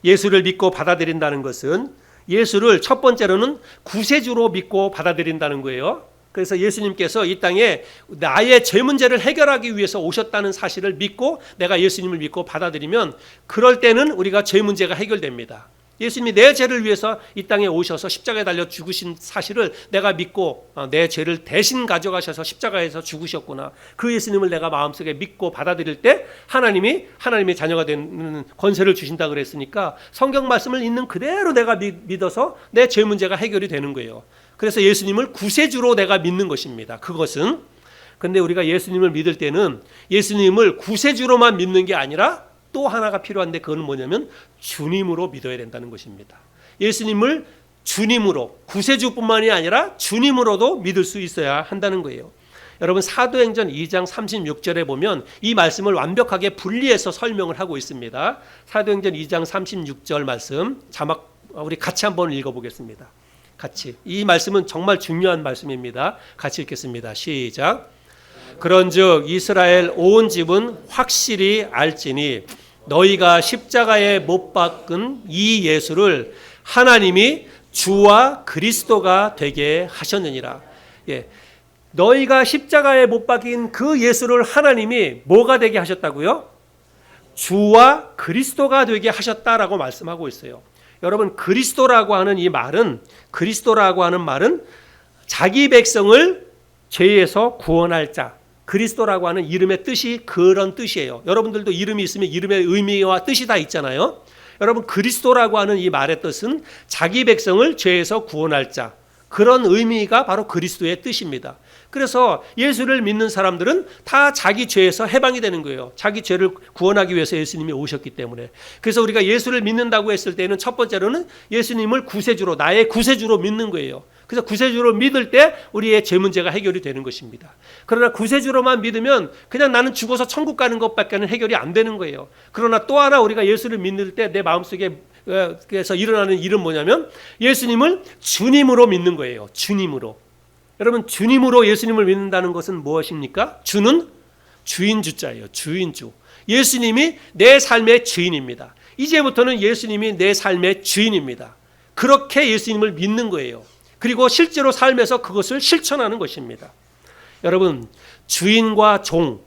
예수를 믿고 받아들인다는 것은 예수를 첫 번째로는 구세주로 믿고 받아들인다는 거예요. 그래서 예수님께서 이 땅에 나의 죄 문제를 해결하기 위해서 오셨다는 사실을 믿고 내가 예수님을 믿고 받아들이면 그럴 때는 우리가 죄 문제가 해결됩니다. 예수님이 내 죄를 위해서 이 땅에 오셔서 십자가에 달려 죽으신 사실을 내가 믿고 내 죄를 대신 가져가셔서 십자가에서 죽으셨구나. 그 예수님을 내가 마음속에 믿고 받아들일 때 하나님이 하나님의 자녀가 되는 권세를 주신다 그랬으니까 성경 말씀을 있는 그대로 내가 믿어서 내 죄 문제가 해결이 되는 거예요. 그래서 예수님을 구세주로 내가 믿는 것입니다. 그것은 근데 우리가 예수님을 믿을 때는 예수님을 구세주로만 믿는 게 아니라 또 하나가 필요한데 그건 뭐냐면 주님으로 믿어야 된다는 것입니다. 예수님을 주님으로 구세주뿐만이 아니라 주님으로도 믿을 수 있어야 한다는 거예요. 여러분 사도행전 2장 36절에 보면 이 말씀을 완벽하게 분리해서 설명을 하고 있습니다. 사도행전 2장 36절 말씀 자막 우리 같이 한번 읽어보겠습니다. 같이 이 말씀은 정말 중요한 말씀입니다. 같이 읽겠습니다. 시작. 그런즉 이스라엘 온 집은 확실히 알지니 너희가 십자가에 못 박은 이 예수를 하나님이 주와 그리스도가 되게 하셨느니라. 예, 너희가 십자가에 못 박인 그 예수를 하나님이 뭐가 되게 하셨다고요? 주와 그리스도가 되게 하셨다라고 말씀하고 있어요. 여러분 그리스도라고 하는 말은 자기 백성을 죄에서 구원할 자. 그리스도라고 하는 이름의 뜻이 그런 뜻이에요. 여러분들도 이름이 있으면 이름의 의미와 뜻이 다 있잖아요. 여러분 그리스도라고 하는 이 말의 뜻은 자기 백성을 죄에서 구원할 자, 그런 의미가 바로 그리스도의 뜻입니다. 그래서 예수를 믿는 사람들은 다 자기 죄에서 해방이 되는 거예요. 자기 죄를 구원하기 위해서 예수님이 오셨기 때문에. 그래서 우리가 예수를 믿는다고 했을 때는 첫 번째로는 예수님을 구세주로, 나의 구세주로 믿는 거예요. 그래서 구세주로 믿을 때 우리의 죄 문제가 해결이 되는 것입니다. 그러나 구세주로만 믿으면 그냥 나는 죽어서 천국 가는 것밖에는 해결이 안 되는 거예요. 그러나 또 하나 우리가 예수를 믿을 때 내 마음속에 그래서 일어나는 일은 뭐냐면 예수님을 주님으로 믿는 거예요. 주님으로. 여러분 주님으로 예수님을 믿는다는 것은 무엇입니까? 주는 주인주자예요. 주인주. 예수님이 내 삶의 주인입니다. 이제부터는 예수님이 내 삶의 주인입니다. 그렇게 예수님을 믿는 거예요. 그리고 실제로 삶에서 그것을 실천하는 것입니다. 여러분 주인과 종,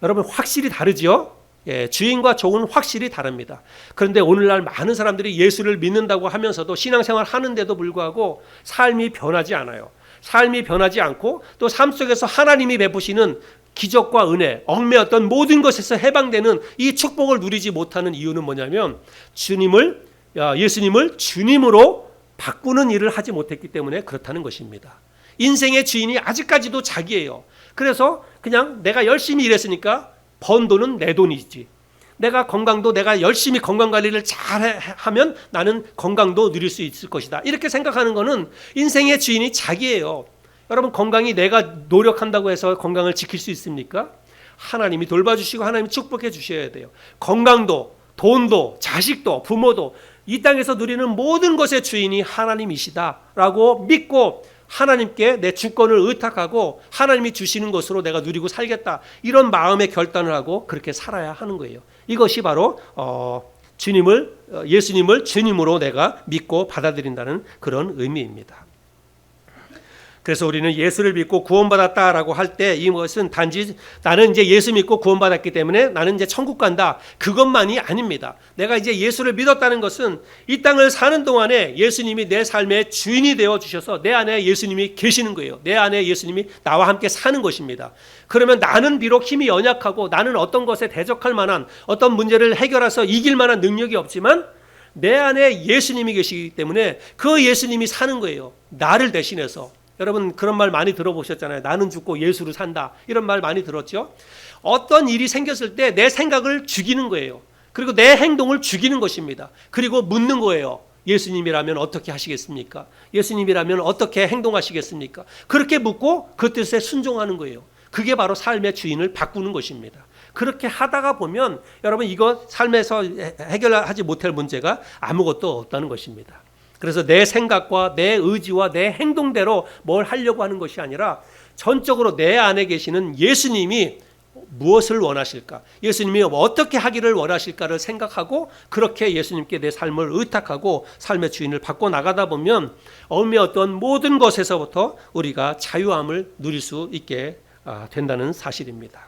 여러분 확실히 다르죠? 예, 주인과 종은 확실히 다릅니다. 그런데 오늘날 많은 사람들이 예수를 믿는다고 하면서도 신앙생활 하는데도 불구하고 삶이 변하지 않아요. 삶이 변하지 않고 또 삶 속에서 하나님이 베푸시는 기적과 은혜, 얽매였던 모든 것에서 해방되는 이 축복을 누리지 못하는 이유는 뭐냐면 예수님을 주님으로 바꾸는 일을 하지 못했기 때문에 그렇다는 것입니다. 인생의 주인이 아직까지도 자기예요. 그래서 그냥 내가 열심히 일했으니까 번 돈은 내 돈이지. 내가 건강도 내가 열심히 건강관리를 잘 하면 나는 건강도 누릴 수 있을 것이다. 이렇게 생각하는 것은 인생의 주인이 자기예요. 여러분 건강이 내가 노력한다고 해서 건강을 지킬 수 있습니까? 하나님이 돌봐주시고 하나님이 축복해 주셔야 돼요. 건강도 돈도 자식도 부모도 이 땅에서 누리는 모든 것의 주인이 하나님이시다라고 믿고 하나님께 내 주권을 의탁하고 하나님이 주시는 것으로 내가 누리고 살겠다. 이런 마음의 결단을 하고 그렇게 살아야 하는 거예요. 이것이 바로 예수님을 주님으로 내가 믿고 받아들인다는 그런 의미입니다. 그래서 우리는 예수를 믿고 구원받았다라고 할 때 이것은 단지 나는 이제 예수 믿고 구원받았기 때문에 나는 이제 천국 간다. 그것만이 아닙니다. 내가 이제 예수를 믿었다는 것은 이 땅을 사는 동안에 예수님이 내 삶의 주인이 되어 주셔서 내 안에 예수님이 계시는 거예요. 내 안에 예수님이 나와 함께 사는 것입니다. 그러면 나는 비록 힘이 연약하고 나는 어떤 것에 대적할 만한 어떤 문제를 해결해서 이길 만한 능력이 없지만 내 안에 예수님이 계시기 때문에 그 예수님이 사는 거예요. 나를 대신해서. 여러분 그런 말 많이 들어보셨잖아요. 나는 죽고 예수로 산다. 이런 말 많이 들었죠. 어떤 일이 생겼을 때 내 생각을 죽이는 거예요. 그리고 내 행동을 죽이는 것입니다. 그리고 묻는 거예요. 예수님이라면 어떻게 하시겠습니까? 예수님이라면 어떻게 행동하시겠습니까? 그렇게 묻고 그 뜻에 순종하는 거예요. 그게 바로 삶의 주인을 바꾸는 것입니다. 그렇게 하다가 보면 여러분 이거 삶에서 해결하지 못할 문제가 아무것도 없다는 것입니다. 그래서 내 생각과 내 의지와 내 행동대로 뭘 하려고 하는 것이 아니라 전적으로 내 안에 계시는 예수님이 무엇을 원하실까? 예수님이 어떻게 하기를 원하실까를 생각하고 그렇게 예수님께 내 삶을 의탁하고 삶의 주인을 바꿔 나가다 보면 얽매였던 모든 것에서부터 우리가 자유함을 누릴 수 있게 된다는 사실입니다.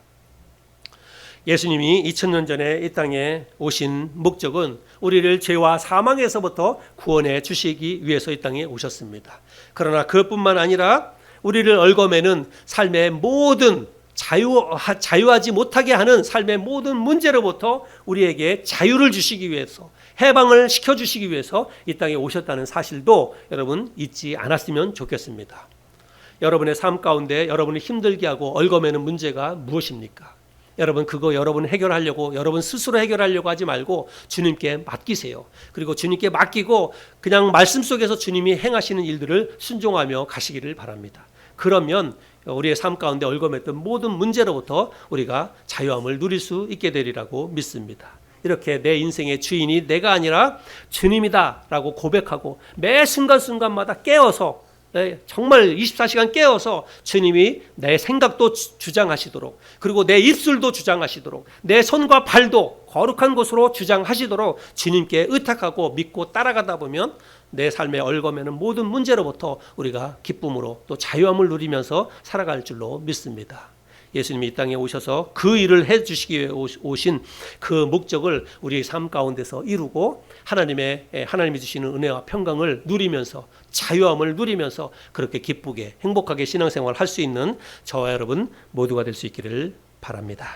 예수님이 2000년 전에 이 땅에 오신 목적은 우리를 죄와 사망에서부터 구원해 주시기 위해서 이 땅에 오셨습니다. 그러나 그것뿐만 아니라 우리를 얽어매는 삶의 모든 자유하지 못하게 하는 삶의 모든 문제로부터 우리에게 자유를 주시기 위해서 해방을 시켜주시기 위해서 이 땅에 오셨다는 사실도 여러분 잊지 않았으면 좋겠습니다. 여러분의 삶 가운데 여러분을 힘들게 하고 얽어매는 문제가 무엇입니까? 여러분 그거 여러분 해결하려고 여러분 스스로 해결하려고 하지 말고 주님께 맡기세요. 그리고 주님께 맡기고 그냥 말씀 속에서 주님이 행하시는 일들을 순종하며 가시기를 바랍니다. 그러면 우리의 삶 가운데 얽어맸던 모든 문제로부터 우리가 자유함을 누릴 수 있게 되리라고 믿습니다. 이렇게 내 인생의 주인이 내가 아니라 주님이다라고 고백하고 매 순간순간마다 깨어서 정말 24시간 깨어서 주님이 내 생각도 주장하시도록 그리고 내 입술도 주장하시도록 내 손과 발도 거룩한 곳으로 주장하시도록 주님께 의탁하고 믿고 따라가다 보면 내 삶에 얽어매는 모든 문제로부터 우리가 기쁨으로 또 자유함을 누리면서 살아갈 줄로 믿습니다. 예수님이 이 땅에 오셔서 그 일을 해주시기 위해 오신 그 목적을 우리의 삶 가운데서 이루고 하나님이 주시는 은혜와 평강을 누리면서 자유함을 누리면서 그렇게 기쁘게 행복하게 신앙생활을 할 수 있는 저와 여러분 모두가 될 수 있기를 바랍니다.